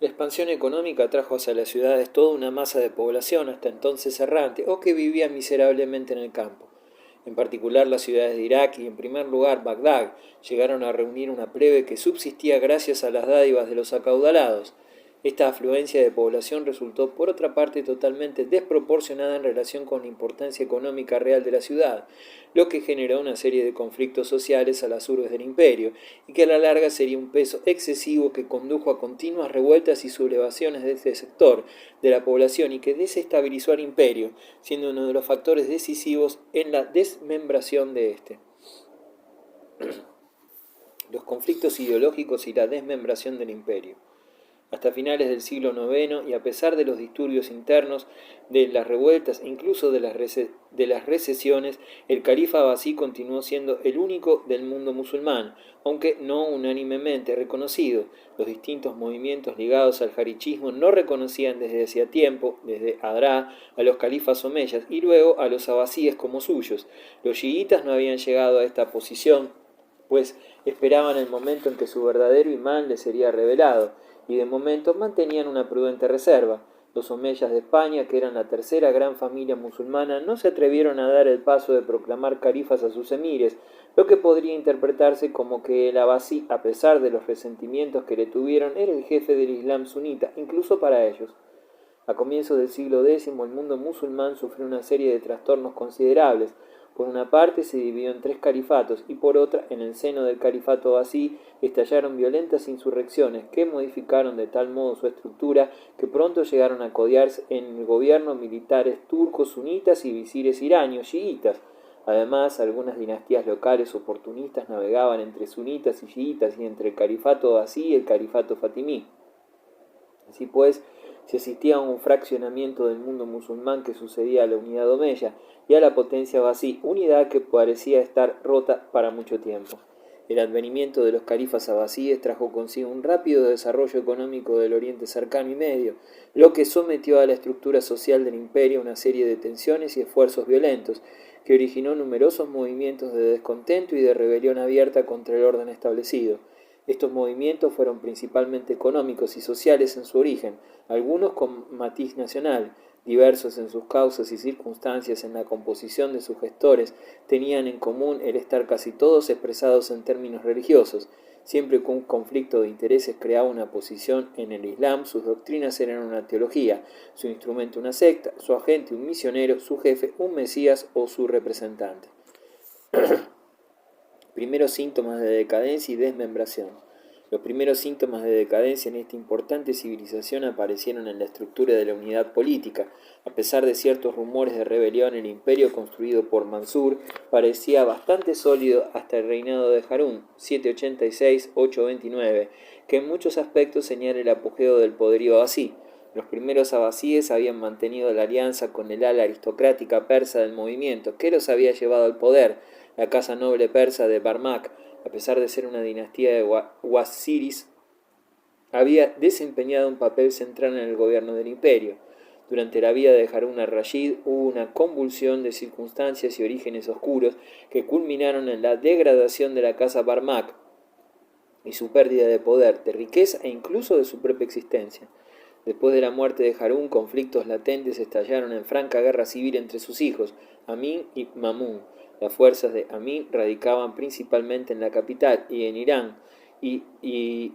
La expansión económica trajo hacia las ciudades toda una masa de población hasta entonces errante o que vivía miserablemente en el campo. En particular las ciudades de Irak y en primer lugar Bagdad llegaron a reunir una plebe que subsistía gracias a las dádivas de los acaudalados. Esta afluencia de población resultó por otra parte totalmente desproporcionada en relación con la importancia económica real de la ciudad, lo que generó una serie de conflictos sociales a las urbes del imperio, y que a la larga sería un peso excesivo que condujo a continuas revueltas y sublevaciones de este sector de la población y que desestabilizó al imperio, siendo uno de los factores decisivos en la desmembración de este. Los conflictos ideológicos y la desmembración del imperio. Hasta finales del siglo IX, y a pesar de los disturbios internos, de las revueltas e incluso de las recesiones, el califa abasí continuó siendo el único del mundo musulmán, aunque no unánimemente reconocido. Los distintos movimientos ligados al jarichismo no reconocían desde hacía tiempo, desde Adra, a los califas omeyas y luego a los abasíes como suyos. Los chiitas no habían llegado a esta posición, pues esperaban el momento en que su verdadero imán les sería revelado, y de momento mantenían una prudente reserva. Los omeyas de España, que eran la tercera gran familia musulmana, no se atrevieron a dar el paso de proclamar califas a sus emires, lo que podría interpretarse como que el abasí, a pesar de los resentimientos que le tuvieron, era el jefe del Islam sunita, incluso para ellos. A comienzos del siglo X, el mundo musulmán sufrió una serie de trastornos considerables. Por una parte se dividió en tres califatos y por otra, en el seno del califato abasí, estallaron violentas insurrecciones que modificaron de tal modo su estructura que pronto llegaron a codiarse en el gobierno militares turcos sunitas y visires iranios chiitas. Además, algunas dinastías locales oportunistas navegaban entre sunitas y chiitas y entre el califato abasí y el califato fatimí. Así pues, se asistía a un fraccionamiento del mundo musulmán que sucedía a la unidad omeya y a la potencia abasí, unidad que parecía estar rota para mucho tiempo. El advenimiento de los califas abasíes trajo consigo un rápido desarrollo económico del Oriente Cercano y Medio, lo que sometió a la estructura social del imperio a una serie de tensiones y esfuerzos violentos, que originó numerosos movimientos de descontento y de rebelión abierta contra el orden establecido. Estos movimientos fueron principalmente económicos y sociales en su origen, algunos con matiz nacional, diversos en sus causas y circunstancias en la composición de sus gestores, tenían en común el estar casi todos expresados en términos religiosos. Siempre que un conflicto de intereses creaba una posición en el Islam, sus doctrinas eran una teología, su instrumento una secta, su agente un misionero, su jefe un mesías o su representante. Primeros síntomas de decadencia y desmembración. Los primeros síntomas de decadencia en esta importante civilización aparecieron en la estructura de la unidad política. A pesar de ciertos rumores de rebelión, el imperio construido por Mansur parecía bastante sólido hasta el reinado de Harún, 786-829, que en muchos aspectos señala el apogeo del poderío abasí. Los primeros abasíes habían mantenido la alianza con el ala aristocrática persa del movimiento, que los había llevado al poder. La casa noble persa de Barmak, a pesar de ser una dinastía de Wazziris, había desempeñado un papel central en el gobierno del imperio. Durante la vida de Harún al-Rashid hubo una convulsión de circunstancias y orígenes oscuros que culminaron en la degradación de la casa Barmak y su pérdida de poder, de riqueza e incluso de su propia existencia. Después de la muerte de Harún, conflictos latentes estallaron en franca guerra civil entre sus hijos, Amin y Mamun. Las fuerzas de Amin radicaban principalmente en la capital y en Irán y en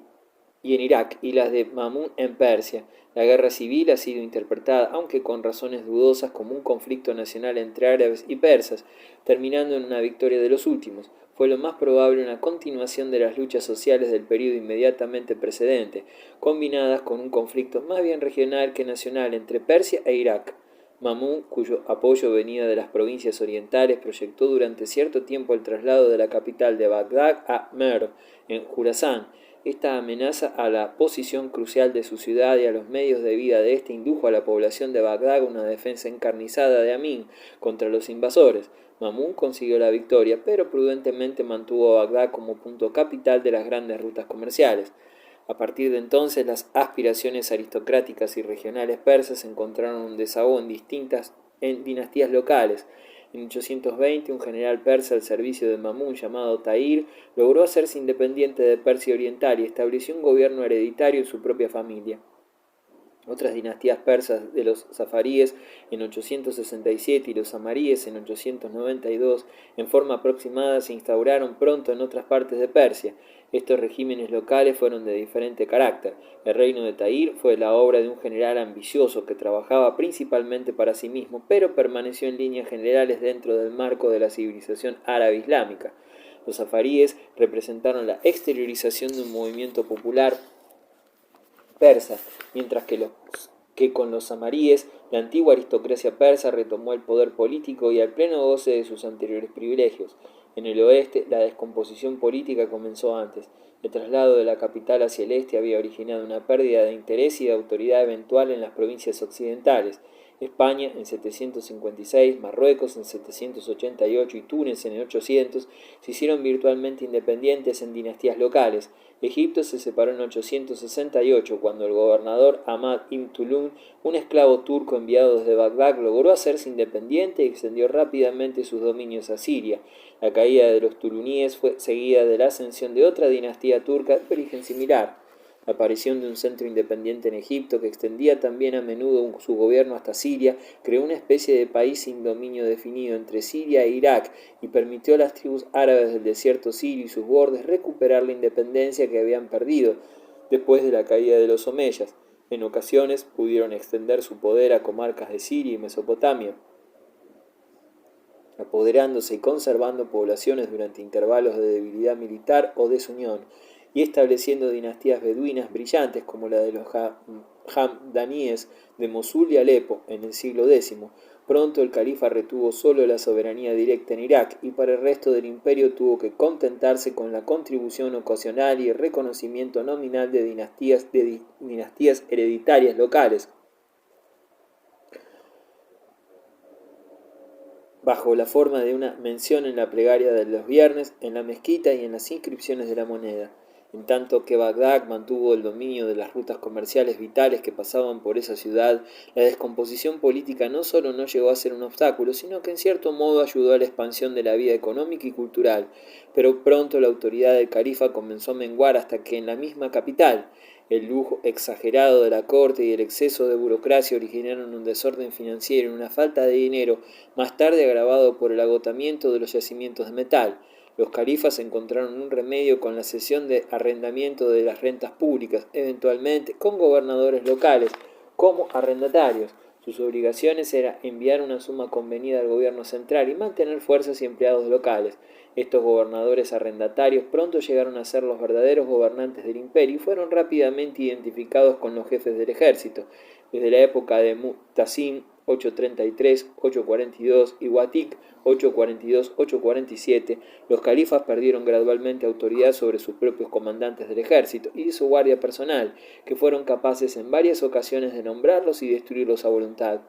Irak, y las de Mamun en Persia. La guerra civil ha sido interpretada, aunque con razones dudosas, como un conflicto nacional entre árabes y persas, terminando en una victoria de los últimos. Fue lo más probable una continuación de las luchas sociales del período inmediatamente precedente, combinadas con un conflicto más bien regional que nacional entre Persia e Irak. Mamun, cuyo apoyo venía de las provincias orientales, proyectó durante cierto tiempo el traslado de la capital de Bagdad a Merv, en Jurasán. Esta amenaza a la posición crucial de su ciudad y a los medios de vida de éste indujo a la población de Bagdad una defensa encarnizada de Amin contra los invasores. Mamun consiguió la victoria, pero prudentemente mantuvo a Bagdad como punto capital de las grandes rutas comerciales. A partir de entonces, las aspiraciones aristocráticas y regionales persas encontraron un desahogo en dinastías locales. En 820, un general persa al servicio de Mamun llamado Tahir logró hacerse independiente de Persia Oriental y estableció un gobierno hereditario en su propia familia. Otras dinastías persas de los safaríes en 867 y los amaríes en 892, en forma aproximada, se instauraron pronto en otras partes de Persia. Estos regímenes locales fueron de diferente carácter. El reino de Tahir fue la obra de un general ambicioso que trabajaba principalmente para sí mismo, pero permaneció en líneas generales dentro del marco de la civilización árabe islámica. Los safaríes representaron la exteriorización de un movimiento popular persa, mientras que con los amaríes la antigua aristocracia persa retomó el poder político y al pleno goce de sus anteriores privilegios. En el oeste, la descomposición política comenzó antes. El traslado de la capital hacia el este había originado una pérdida de interés y de autoridad eventual en las provincias occidentales. España en 756, Marruecos en 788 y Túnez en el 800 se hicieron virtualmente independientes en dinastías locales. Egipto se separó en 868 cuando el gobernador Ahmad ibn Tulun, un esclavo turco enviado desde Bagdad, logró hacerse independiente y extendió rápidamente sus dominios a Siria. La caída de los tuluníes fue seguida de la ascensión de otra dinastía turca de origen similar. La aparición de un centro independiente en Egipto, que extendía también a menudo su gobierno hasta Siria, creó una especie de país sin dominio definido entre Siria e Irak y permitió a las tribus árabes del desierto sirio y sus bordes recuperar la independencia que habían perdido después de la caída de los omeyas. En ocasiones pudieron extender su poder a comarcas de Siria y Mesopotamia, apoderándose y conservando poblaciones durante intervalos de debilidad militar o desunión, y estableciendo dinastías beduinas brillantes como la de los Hamdaníes de Mosul y Alepo en el siglo X. Pronto el califa retuvo solo la soberanía directa en Irak y para el resto del imperio tuvo que contentarse con la contribución ocasional y el reconocimiento nominal de dinastías hereditarias locales, bajo la forma de una mención en la plegaria de los viernes, en la mezquita y en las inscripciones de la moneda. En tanto que Bagdad mantuvo el dominio de las rutas comerciales vitales que pasaban por esa ciudad, la descomposición política no solo no llegó a ser un obstáculo, sino que en cierto modo ayudó a la expansión de la vida económica y cultural. Pero pronto la autoridad del califa comenzó a menguar hasta que en la misma capital, el lujo exagerado de la corte y el exceso de burocracia originaron un desorden financiero y una falta de dinero, más tarde agravado por el agotamiento de los yacimientos de metal. Los califas encontraron un remedio con la cesión de arrendamiento de las rentas públicas, eventualmente con gobernadores locales como arrendatarios. Sus obligaciones era enviar una suma convenida al gobierno central y mantener fuerzas y empleados locales. Estos gobernadores arrendatarios pronto llegaron a ser los verdaderos gobernantes del imperio y fueron rápidamente identificados con los jefes del ejército. Desde la época de Mu'tasim 833, 842 y Watik 842-847, los califas perdieron gradualmente autoridad sobre sus propios comandantes del ejército y de su guardia personal, que fueron capaces en varias ocasiones de nombrarlos y destruirlos a voluntad.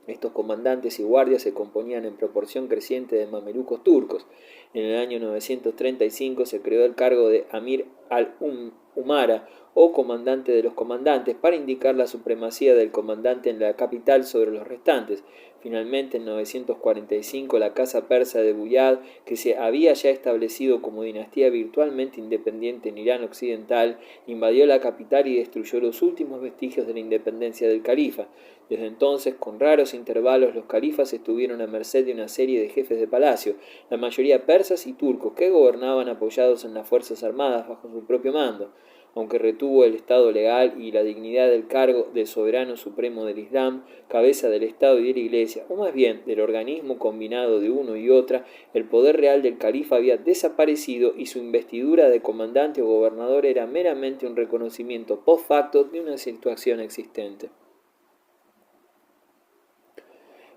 Estos comandantes y guardias se componían en proporción creciente de mamelucos turcos. En el año 935 se creó el cargo de Amir al-Umara, o comandante de los comandantes, para indicar la supremacía del comandante en la capital sobre los restantes. Finalmente, en 945, la casa persa de Buyad, que se había ya establecido como dinastía virtualmente independiente en Irán occidental, invadió la capital y destruyó los últimos vestigios de la independencia del califa. Desde entonces, con raros intervalos, los califas estuvieron a merced de una serie de jefes de palacio, la mayoría persas y turcos, que gobernaban apoyados en las fuerzas armadas bajo su propio mando. Aunque retuvo el estado legal y la dignidad del cargo de soberano supremo del Islam, cabeza del Estado y de la Iglesia, o más bien del organismo combinado de uno y otra, el poder real del califa había desaparecido y su investidura de comandante o gobernador era meramente un reconocimiento post facto de una situación existente.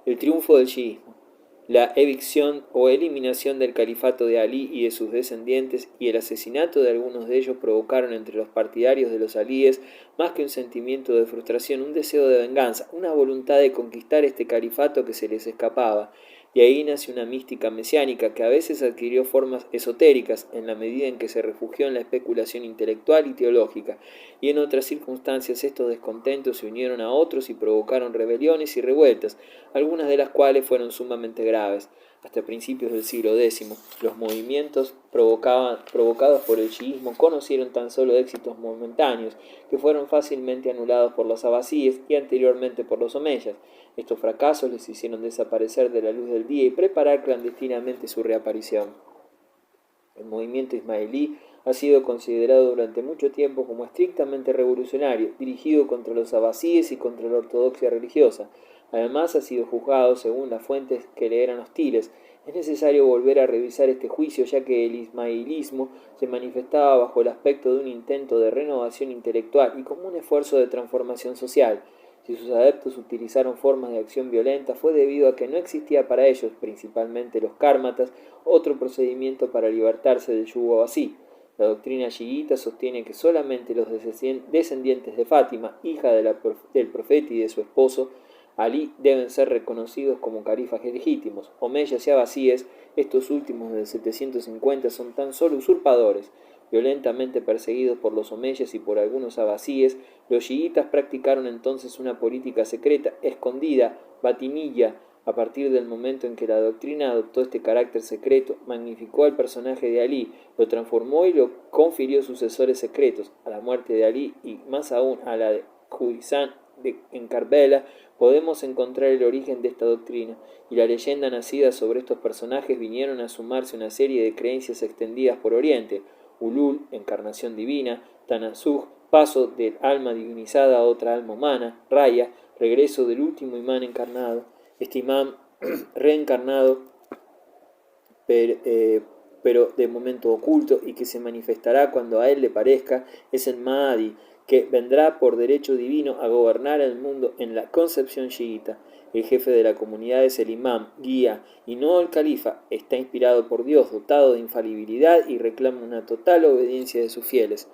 El triunfo del chiismo. La evicción o eliminación del califato de Alí y de sus descendientes y el asesinato de algunos de ellos provocaron entre los partidarios de los alíes, más que un sentimiento de frustración, un deseo de venganza, una voluntad de conquistar este califato que se les escapaba. De ahí nace una mística mesiánica que a veces adquirió formas esotéricas en la medida en que se refugió en la especulación intelectual y teológica, y en otras circunstancias estos descontentos se unieron a otros y provocaron rebeliones y revueltas, algunas de las cuales fueron sumamente graves. Hasta principios del siglo X, los movimientos provocados por el chiismo conocieron tan solo éxitos momentáneos, que fueron fácilmente anulados por los abasíes y anteriormente por los omeyas. Estos fracasos les hicieron desaparecer de la luz del día y preparar clandestinamente su reaparición. El movimiento ismaelí ha sido considerado durante mucho tiempo como estrictamente revolucionario, dirigido contra los abasíes y contra la ortodoxia religiosa. Además, ha sido juzgado según las fuentes que le eran hostiles. Es necesario volver a revisar este juicio, ya que el ismaelismo se manifestaba bajo el aspecto de un intento de renovación intelectual y como un esfuerzo de transformación social. Si sus adeptos utilizaron formas de acción violenta, fue debido a que no existía para ellos, principalmente los cármatas, otro procedimiento para libertarse del yugo abasí. La doctrina chiita sostiene que solamente los descendientes de Fátima, hija del profeta y de su esposo, Alí, deben ser reconocidos como califas legítimos. Omeyas y abasíes, estos últimos del 750, son tan solo usurpadores. Violentamente perseguidos por los omeyas y por algunos abasíes, los chiitas practicaron entonces una política secreta, escondida, batinilla. A partir del momento en que la doctrina adoptó este carácter secreto, magnificó al personaje de Alí, lo transformó y lo confirió sucesores secretos. A la muerte de Alí y más aún a la de Husayn en Karbala, podemos encontrar el origen de esta doctrina, y la leyenda nacida sobre estos personajes vinieron a sumarse una serie de creencias extendidas por Oriente: Ulul, encarnación divina; Tanasuj, paso del alma divinizada a otra alma humana; Raya, regreso del último imán encarnado. Este imán reencarnado, pero de momento oculto y que se manifestará cuando a él le parezca, es el Mahdi, que vendrá por derecho divino a gobernar el mundo en la concepción chiita. El jefe de la comunidad es el imán, guía, y no el califa. Está inspirado por Dios, dotado de infalibilidad y reclama una total obediencia de sus fieles.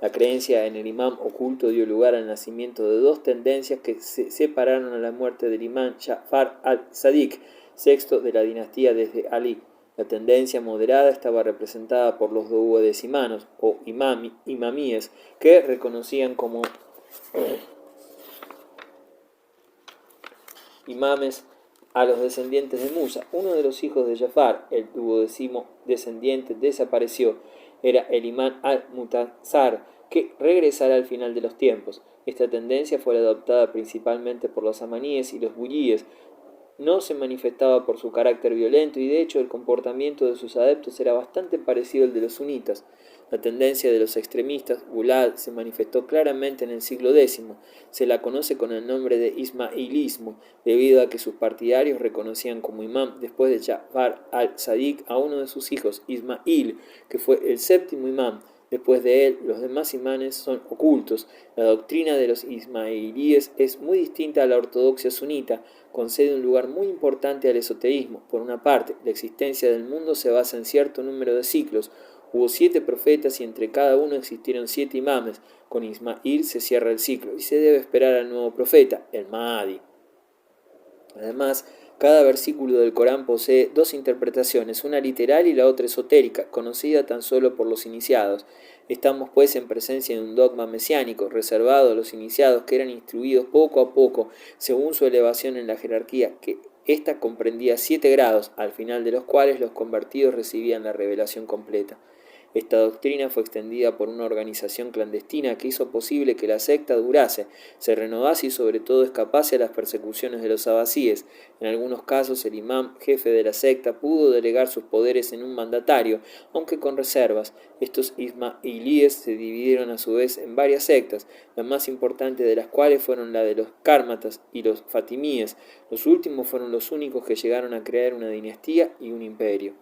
La creencia en el imán oculto dio lugar al nacimiento de dos tendencias que se separaron a la muerte del imán Ja'far al-Sadiq, sexto de la dinastía desde Alí. La tendencia moderada estaba representada por los duodecimanos o imamíes, que reconocían como imames a los descendientes de Musa. Uno de los hijos de Ja'far, el duodécimo descendiente, desapareció. Era el imán al-Mutasar, que regresará al final de los tiempos. Esta tendencia fue adoptada principalmente por los amaníes y los bulíes. No se manifestaba por su carácter violento y de hecho el comportamiento de sus adeptos era bastante parecido al de los sunitas. La tendencia de los extremistas, Gulad, se manifestó claramente en el siglo X. Se la conoce con el nombre de ismaelismo, debido a que sus partidarios reconocían como imán, después de Ja'far al-Sadiq, a uno de sus hijos, Ismail, que fue el séptimo imán. Después de él, los demás imanes son ocultos. La doctrina de los ismaelíes es muy distinta a la ortodoxia sunita. Concede un lugar muy importante al esoterismo. Por una parte, la existencia del mundo se basa en cierto número de ciclos. Hubo 7 profetas y entre cada uno existieron 7 imames. Con Ismail se cierra el ciclo y se debe esperar al nuevo profeta, el Mahdi. Además, cada versículo del Corán posee dos interpretaciones, una literal y la otra esotérica, conocida tan solo por los iniciados. Estamos pues en presencia de un dogma mesiánico, reservado a los iniciados, que eran instruidos poco a poco, según su elevación en la jerarquía, que ésta comprendía 7 grados, al final de los cuales los convertidos recibían la revelación completa. Esta doctrina fue extendida por una organización clandestina que hizo posible que la secta durase, se renovase y sobre todo escapase a las persecuciones de los abasíes. En algunos casos el imán jefe de la secta pudo delegar sus poderes en un mandatario, aunque con reservas. Estos ismailíes se dividieron a su vez en varias sectas, las más importantes de las cuales fueron la de los cármatas y los fatimíes. Los últimos fueron los únicos que llegaron a crear una dinastía y un imperio.